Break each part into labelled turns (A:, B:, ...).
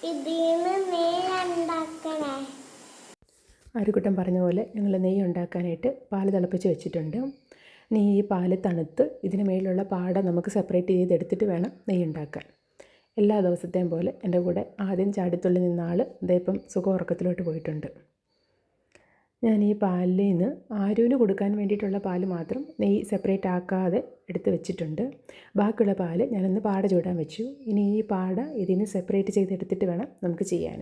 A: ഇതിന്ന് നെയ്യുണ്ടാക്കണേ.
B: ആരുക്കുട്ടൻ പറഞ്ഞ പോലെ ഞങ്ങൾ നെയ്യ് ഉണ്ടാക്കാനായിട്ട് പാല് തിളപ്പിച്ച് വെച്ചിട്ടുണ്ട്. ഇനി ഈ പാല് തണുത്ത് ഇതിന് മേലുള്ള പാട നമുക്ക് സെപ്പറേറ്റ് ചെയ്തെടുത്തിട്ട് വേണം നെയ്യ് ഉണ്ടാക്കാൻ. എല്ലാ ദിവസത്തെയും പോലെ എൻ്റെ കൂടെ ആദ്യം ചാടിത്തുള്ളി നിന്ന ആൾ ഇതേപ്പം സുഖമുറക്കത്തിലോട്ട് പോയിട്ടുണ്ട്. ഞാൻ ഈ പാലിൽ നിന്ന് ആരുവിന് കൊടുക്കാൻ വേണ്ടിയിട്ടുള്ള പാല് മാത്രം നെയ്യ് സെപ്പറേറ്റ് ആക്കാതെ എടുത്ത് വെച്ചിട്ടുണ്ട്. ബാക്കിയുള്ള പാല് ഞാനൊന്ന് പാട ചൂടാൻ വെച്ചു. ഇനി ഈ പാട ഇതിന് സെപ്പറേറ്റ് ചെയ്തെടുത്തിട്ട് വേണം നമുക്ക് ചെയ്യാൻ.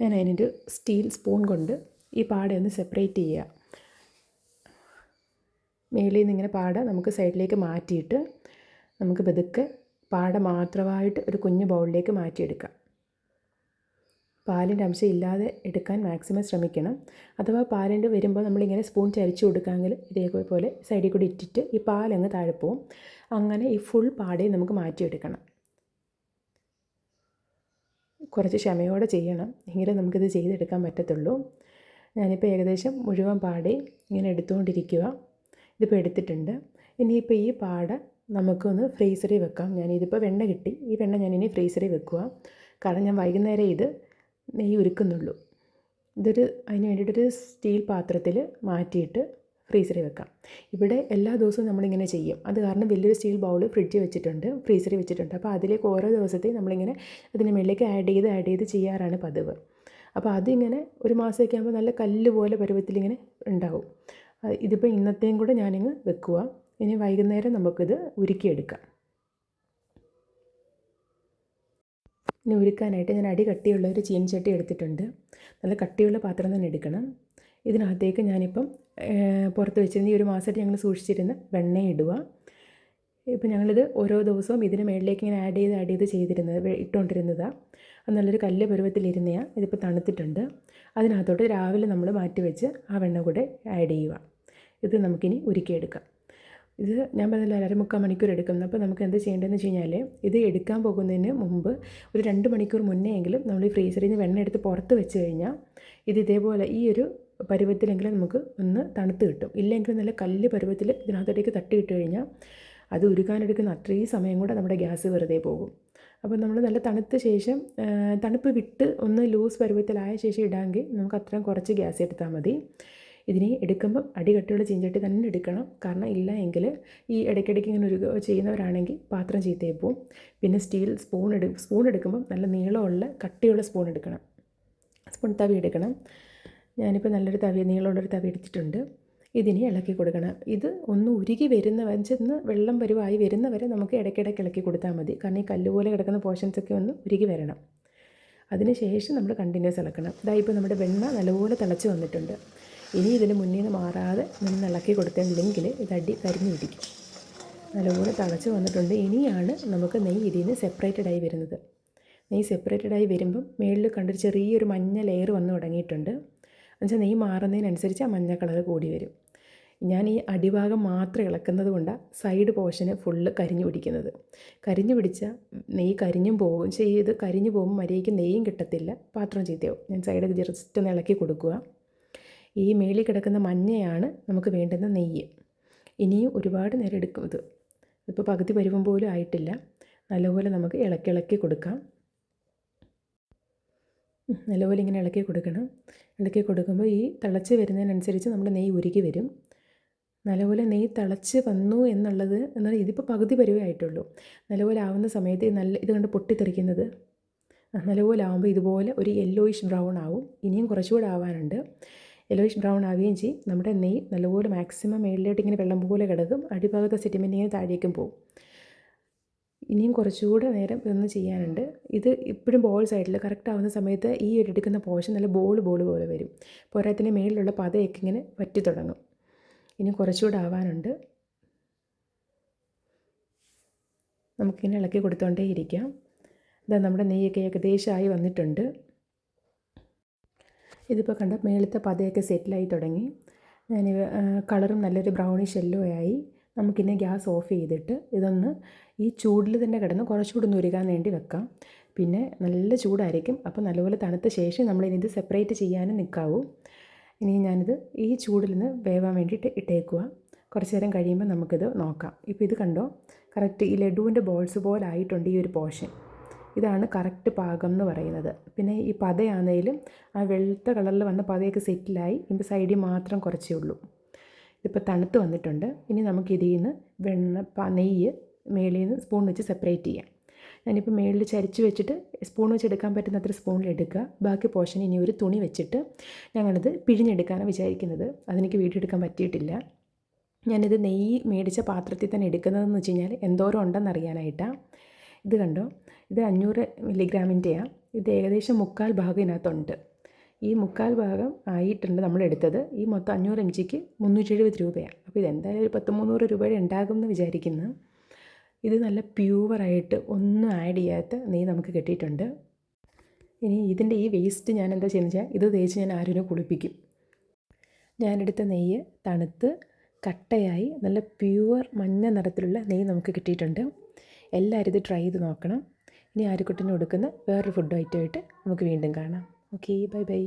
B: ഞാൻ അതിനൊരു സ്റ്റീൽ സ്പൂൺ കൊണ്ട് ഈ പാടയൊന്ന് സെപ്പറേറ്റ് ചെയ്യുക. മേളിൽ നിന്ന് ഇങ്ങനെ പാട നമുക്ക് സൈഡിലേക്ക് മാറ്റിയിട്ട് നമുക്ക് പതുക്കെ പാട മാത്രമായിട്ട് ഒരു കുഞ്ഞു ബൗളിലേക്ക് മാറ്റിയെടുക്കാം. പാലിൻ്റെ അംശം ഇല്ലാതെ എടുക്കാൻ മാക്സിമം ശ്രമിക്കണം. അഥവാ പാലിൻ്റെ വരുമ്പോൾ നമ്മളിങ്ങനെ സ്പൂൺ ചരിച്ചു കൊടുക്കാമെങ്കിൽ ഇതേപോലെ സൈഡിൽ കൂടി ഇട്ടിട്ട് ഈ പാലങ്ങ് താഴെ പോവും. അങ്ങനെ ഈ ഫുൾ പാടയും നമുക്ക് മാറ്റിയെടുക്കണം. കുറച്ച് ക്ഷമയോടെ ചെയ്യണം, എങ്കിലേ നമുക്കിത് ചെയ്തെടുക്കാൻ പറ്റത്തുള്ളൂ. ഞാനിപ്പോൾ ഏകദേശം മുഴുവൻ പാടയും ഇങ്ങനെ എടുത്തുകൊണ്ടിരിക്കുക. ഇതിപ്പോൾ എടുത്തിട്ടുണ്ട്. ഇനിയിപ്പോൾ ഈ പാട നമുക്കൊന്ന് ഫ്രീസറിൽ വെക്കാം. ഞാനിതിപ്പോൾ വെണ്ണ കിട്ടി, ഈ വെണ്ണ ഞാനിനി ഫ്രീസറിൽ വെക്കുക. കാരണം ഞാൻ വൈകുന്നേരം ഇത് നെയ്യ് ഉരുക്കുന്നുള്ളൂ. അതിന് വേണ്ടിയിട്ടൊരു സ്റ്റീൽ പാത്രത്തിൽ മാറ്റിയിട്ട് ഫ്രീസറിൽ വെക്കാം. ഇവിടെ എല്ലാ ദിവസവും നമ്മളിങ്ങനെ ചെയ്യും. അത് കാരണം വലിയൊരു സ്റ്റീൽ ബൗൾ ഫ്രിഡ്ജിൽ വെച്ചിട്ടുണ്ട്, ഫ്രീസറിൽ വെച്ചിട്ടുണ്ട്. അപ്പോൾ അതിലേക്ക് ഓരോ ദിവസത്തെയും നമ്മളിങ്ങനെ അതിന് മുകളിലേക്ക് ആഡ് ചെയ്ത് ചെയ്യാറാണ് പതിവ്. അപ്പോൾ അതിങ്ങനെ ഒരു മാസമൊക്കെ ആകുമ്പോൾ നല്ല കല്ല് പോലെ പരുവത്തിലിങ്ങനെ ഉണ്ടാവും. ഇതിപ്പോൾ ഇന്നത്തെയും കൂടെ ഞാനിങ്ങ് വെക്കുക. ഇനി വൈകുന്നേരം നമുക്കിത് ഉരുക്കിയെടുക്കാം. ഇനി ഉരുക്കാനായിട്ട് ഞാൻ അടി കട്ടിയുള്ള ഒരു ചീനച്ചട്ടി എടുത്തിട്ടുണ്ട്. നല്ല കട്ടിയുള്ള പാത്രം തന്നെ എടുക്കണം. ഇതിനകത്തേക്ക് ഞാനിപ്പം പുറത്ത് വെച്ചിരുന്ന ഈ ഒരു മാസമായിട്ട് ഞങ്ങൾ സൂക്ഷിച്ചിരുന്ന വെണ്ണ ഇടുക. ഇപ്പം ഞങ്ങളിത് ഓരോ ദിവസവും ഇതിന് മുകളിലേക്ക് ഇങ്ങനെ ആഡ് ചെയ്ത് ഇട്ടുകൊണ്ടിരുന്നതാണ്. അത് നല്ലൊരു കല്ല് പരുവത്തിലിരുന്നതാണ്. ഇതിപ്പോൾ തണുത്തിട്ടുണ്ട്. അതിനകത്തോട്ട് രാവിലെ നമ്മൾ മാറ്റി വെച്ച് ആ വെണ്ണ കൂടെ ആഡ് ചെയ്യുക. ഇത് നമുക്കിനി ഉരുക്കിയെടുക്കാം. ഇത് ഞാൻ പറഞ്ഞില്ല 1.5 മണിക്കൂർ എടുക്കുന്നത്. അപ്പോൾ നമുക്ക് എന്ത് ചെയ്യേണ്ടതെന്ന് വെച്ച് കഴിഞ്ഞാൽ ഇത് എടുക്കാൻ പോകുന്നതിന് മുമ്പ് ഒരു 2 മണിക്കൂർ മുന്നേ എങ്കിലും നമ്മൾ ഈ ഫ്രീസറിൽ നിന്ന് വെണ്ണ എടുത്ത് പുറത്ത് വെച്ച് കഴിഞ്ഞാൽ ഇത് ഇതേപോലെ ഈ ഒരു പരുവത്തിലെങ്കിലും നമുക്ക് ഒന്ന് തണുത്ത് കിട്ടും. ഇല്ലെങ്കിൽ നല്ല കല്ല് പരുവത്തിൽ ഇതിനകത്തോട്ടേക്ക് തട്ടിയിട്ട് കഴിഞ്ഞാൽ അത് ഉരുക്കാനെടുക്കുന്ന അത്രയും സമയം കൂടെ നമ്മുടെ ഗ്യാസ് വെറുതെ പോകും. അപ്പോൾ നമ്മൾ നല്ല തണുത്ത ശേഷം തണുപ്പ് വിട്ട് ഒന്ന് ലൂസ് പരുവത്തിലായ ശേഷം ഇടാമെങ്കിൽ നമുക്ക് അത്രയും കുറച്ച് ഗ്യാസ് എടുത്താൽ മതി. ഇതിനെ എടുക്കുമ്പം അടികട്ടിയുള്ള ചീഞ്ചട്ടി തന്നെ എടുക്കണം. കാരണം ഇല്ല എങ്കിൽ ഈ ഇടയ്ക്കിടയ്ക്ക് ഇങ്ങനെ ചെയ്യുന്നവരാണെങ്കിൽ പാത്രം ചീത്തയായി പോവും. പിന്നെ സ്റ്റീൽ സ്പൂൺ എടുക്കുമ്പം നല്ല നീളമുള്ള കട്ടിയുള്ള സ്പൂൺ എടുക്കണം. തവി എടുക്കണം. ഞാനിപ്പോൾ നല്ലൊരു നീളമുള്ളൊരു തവി എടുത്തിട്ടുണ്ട്. ഇതിനെ ഇളക്കി കൊടുക്കണം. ഇത് ഒന്ന് ഉരുകി ചെന്ന് വെള്ളം പരുവായി വരുന്നവരെ നമുക്ക് ഇടയ്ക്കിടയ്ക്ക് ഇളക്കി കൊടുത്താൽ മതി. കാരണം ഈ കല്ലുപോലെ കിടക്കുന്ന പോർഷൻസൊക്കെ ഒന്ന് ഉരുകി വരണം. അതിന് ശേഷം നമ്മൾ കണ്ടിന്യൂസ് ഇളക്കണം. ഇപ്പോൾ നമ്മുടെ വെണ്ണ നല്ലപോലെ തിളച്ച് വന്നിട്ടുണ്ട്. ഇനി ഇതിന് മുന്നിൽ നിന്ന് മാറാതെ നിന്ന് ഇളക്കി കൊടുത്തില്ലെങ്കിൽ ഇത് കരിഞ്ഞു പിടിക്കും. നല്ലപോലെ തിളച്ച് വന്നിട്ടുണ്ട്. ഇനിയാണ് നമുക്ക് നെയ്യ് ഇതിൽ നിന്ന് സെപ്പറേറ്റഡായി വരുന്നത്. നെയ്യ് സെപ്പറേറ്റഡായി വരുമ്പം മേളിൽ കണ്ടൊരു ചെറിയൊരു മഞ്ഞ ലെയർ വന്ന് തുടങ്ങിയിട്ടുണ്ട്. എന്നുവെച്ചാൽ നെയ്യ് മാറുന്നതിനനുസരിച്ച് ആ മഞ്ഞ കളർ കൂടി വരും. ഞാൻ ഈ അടിഭാഗം മാത്രം ഇളക്കുന്നത് കൊണ്ടാണ് സൈഡ് പോർഷന് ഫുള്ള് കരിഞ്ഞു പിടിക്കുന്നത്. കരിഞ്ഞു പിടിച്ചാൽ നെയ്യ് കരിഞ്ഞും പോകും. ഇത് കരിഞ്ഞു പോകുമ്പോൾ മര്യാദയ്ക്ക് നെയ്യും കിട്ടത്തില്ല, പാത്രം ചീത്തയാവും. ഞാൻ സൈഡ് ജസ്റ്റ് ഒന്ന് ഇളക്കി കൊടുക്കുക. ഈ മേളിൽ കിടക്കുന്ന മഞ്ഞയാണ് നമുക്ക് വേണ്ടുന്ന നെയ്യ്. ഇനിയും ഒരുപാട് നേരം എടുക്കും. ഇപ്പോൾ പകുതി പരുവം പോലും ആയിട്ടില്ല. നല്ലപോലെ നമുക്ക് ഇളക്കി കൊടുക്കാം. നല്ലപോലെ ഇങ്ങനെ ഇളക്കി കൊടുക്കണം. ഇളക്കി കൊടുക്കുമ്പോൾ ഈ തിളച്ച് വരുന്നതിനനുസരിച്ച് നമ്മുടെ നെയ്യ് ഉരുകി വരും. നല്ലപോലെ നെയ്യ് തിളച്ച് വന്നു എന്നാൽ ഇതിപ്പോൾ പകുതി പരുവേ ആയിട്ടുള്ളൂ. നല്ലപോലെ ആവുന്ന സമയത്ത് ഇത് കണ്ട് പൊട്ടിത്തെറിക്കുന്നത് നല്ലപോലെ ആകുമ്പോൾ ഇതുപോലെ ഒരു യെല്ലോയിഷ് ബ്രൗൺ ആവും. ഇനിയും കുറച്ചുകൂടെ ആവാനുണ്ട്. യെല്ലോയിഷ് ബ്രൗൺ ആവുകയും ചെയ്യും. നമ്മുടെ നെയ്യ് നല്ലപോലെ മാക്സിമം മേളിലോട്ട് ഇങ്ങനെ വെള്ളം പോലെ കിടക്കും. അടിഭാഗത്തെ സെറ്റിമെൻറ്റ് ഇങ്ങനെ താഴേക്കും പോകും. ഇനിയും കുറച്ചുകൂടെ നേരം ഇതൊന്ന് ചെയ്യാനുണ്ട്. ഇത് ഇപ്പോഴും ബോൾ സൈഡിൽ കറക്റ്റ് ആവുന്ന സമയത്ത് ഈ ഒരു എടുക്കുന്ന പോർഷൻ നല്ല ബോൾ പോലെ വരും. പോരാത്തിന് മേളിലുള്ള പതയൊക്കെ ഇങ്ങനെ വറ്റി തുടങ്ങും. ഇനി കുറച്ചുകൂടെ ആവാനുണ്ട്. നമുക്കിങ്ങനെ ഇളക്കി കൊടുത്തുകൊണ്ടേ ഇരിക്കാം. നമ്മുടെ നെയ്യൊക്കെ ഏകദേശമായി വന്നിട്ടുണ്ട്. ഇതിപ്പോൾ കണ്ട മേളത്തെ പതയൊക്കെ സെറ്റിലായി തുടങ്ങി. ഞാൻ കളറും നല്ലൊരു ബ്രൗണിഷ് യെല്ലോ ആയി. നമുക്കിനി ഗ്യാസ് ഓഫ് ചെയ്തിട്ട് ഇതൊന്ന് ഈ ചൂടിൽ തന്നെ കിടന്ന് കുറച്ചുകൂടെ ഒന്ന് ഉരുകാൻ വേണ്ടി വെക്കാം. പിന്നെ നല്ല ചൂടായിരിക്കും. അപ്പോൾ നല്ലപോലെ തണുത്ത ശേഷം നമ്മളിനി ഇത് സെപ്പറേറ്റ് ചെയ്യാനും നിൽക്കാവൂ. ഇനി ഞാനിത് ഈ ചൂടിൽ നിന്ന് വേവാൻ വേണ്ടിയിട്ട് ഇട്ടേക്കുക. കുറച്ച് നേരം കഴിയുമ്പോൾ നമുക്കിത് നോക്കാം. ഇപ്പോൾ ഇത് കണ്ടോ, കറക്റ്റ് ഈ ലഡുവിൻ്റെ ബോൾസ് പോലെ ആയിട്ടുണ്ട് ഈ ഒരു പോർഷൻ. ഇതാണ് കറക്റ്റ് പാകം എന്ന് പറയുന്നത്. പിന്നെ ഈ പതയാണെങ്കിലും ആ വെളുത്ത കളറിൽ വന്ന പതയൊക്കെ സെറ്റിലായി, ഇതിൻ്റെ സൈഡിൽ മാത്രം കുറച്ചേ ഉള്ളൂ. ഇതിപ്പോൾ തണുത്ത് വന്നിട്ടുണ്ട്. ഇനി നമുക്ക് ഇതിൽ നിന്ന് നെയ്യ് മേളിൽ നിന്ന് സ്പൂൺ വെച്ച് സെപ്പറേറ്റ് ചെയ്യാം. ഞാനിപ്പോൾ മേളിൽ ചരിച്ച് വെച്ചിട്ട് സ്പൂൺ വെച്ച് എടുക്കാൻ പറ്റുന്നത്ര സ്പൂണിൽ എടുക്കുക. ബാക്കി പോർഷൻ ഇനി ഒരു തുണി വെച്ചിട്ട് ഞങ്ങളിത് പിഴിഞ്ഞെടുക്കാനാണ് വിചാരിക്കുന്നത്. അതെനിക്ക് വീഡിയോ എടുക്കാൻ പറ്റിയിട്ടില്ല. ഞാനിത് നെയ്യ് മേടിച്ച പാത്രത്തിൽ തന്നെ എടുക്കുന്നതെന്ന് വെച്ച് കഴിഞ്ഞാൽ എന്തോരം ഉണ്ടെന്ന് അറിയാനായിട്ടാണ്. ഇത് കണ്ടോ, ഇത് 500 മില്ലിഗ്രാമിൻ്റെയാണ്. ഇത് ഏകദേശം 1/4 ഭാഗം ഇതിനകത്തുണ്ട്. ഈ 1/4 ഭാഗം ആയിട്ടുണ്ട് നമ്മളെടുത്തത്. ഈ മൊത്തം 500 mgക്ക് 370 രൂപയാണ്. അപ്പോൾ ഇതെന്തായാലും ഒരു 100-300 രൂപയുടെ ഉണ്ടാകും എന്ന് വിചാരിക്കുന്നു. ഇത് നല്ല പ്യുവറായിട്ട് ഒന്നും ആഡ് ചെയ്യാത്ത നെയ്യ് നമുക്ക് കിട്ടിയിട്ടുണ്ട്. ഇനി ഇതിൻ്റെ ഈ വേസ്റ്റ് ഞാൻ എന്താ ചെയ്യുന്നത് വെച്ചാൽ ഇത് തേച്ച് ഞാൻ ആരും കുളിപ്പിക്കും. ഞാനെടുത്ത നെയ്യ് തണുത്ത് കട്ടയായി നല്ല പ്യുവർ മഞ്ഞ നിറത്തിലുള്ള നെയ്യ് നമുക്ക് കിട്ടിയിട്ടുണ്ട്. എല്ലാവരും ഇത് ട്രൈ ചെയ്ത് നോക്കണം. ഇനി ആര്യക്കുട്ടന് കൊടുക്കുന്ന വേറൊരു ഫുഡ് ഐറ്റമായിട്ട് നമുക്ക് വീണ്ടും കാണാം. Okay, bye bye.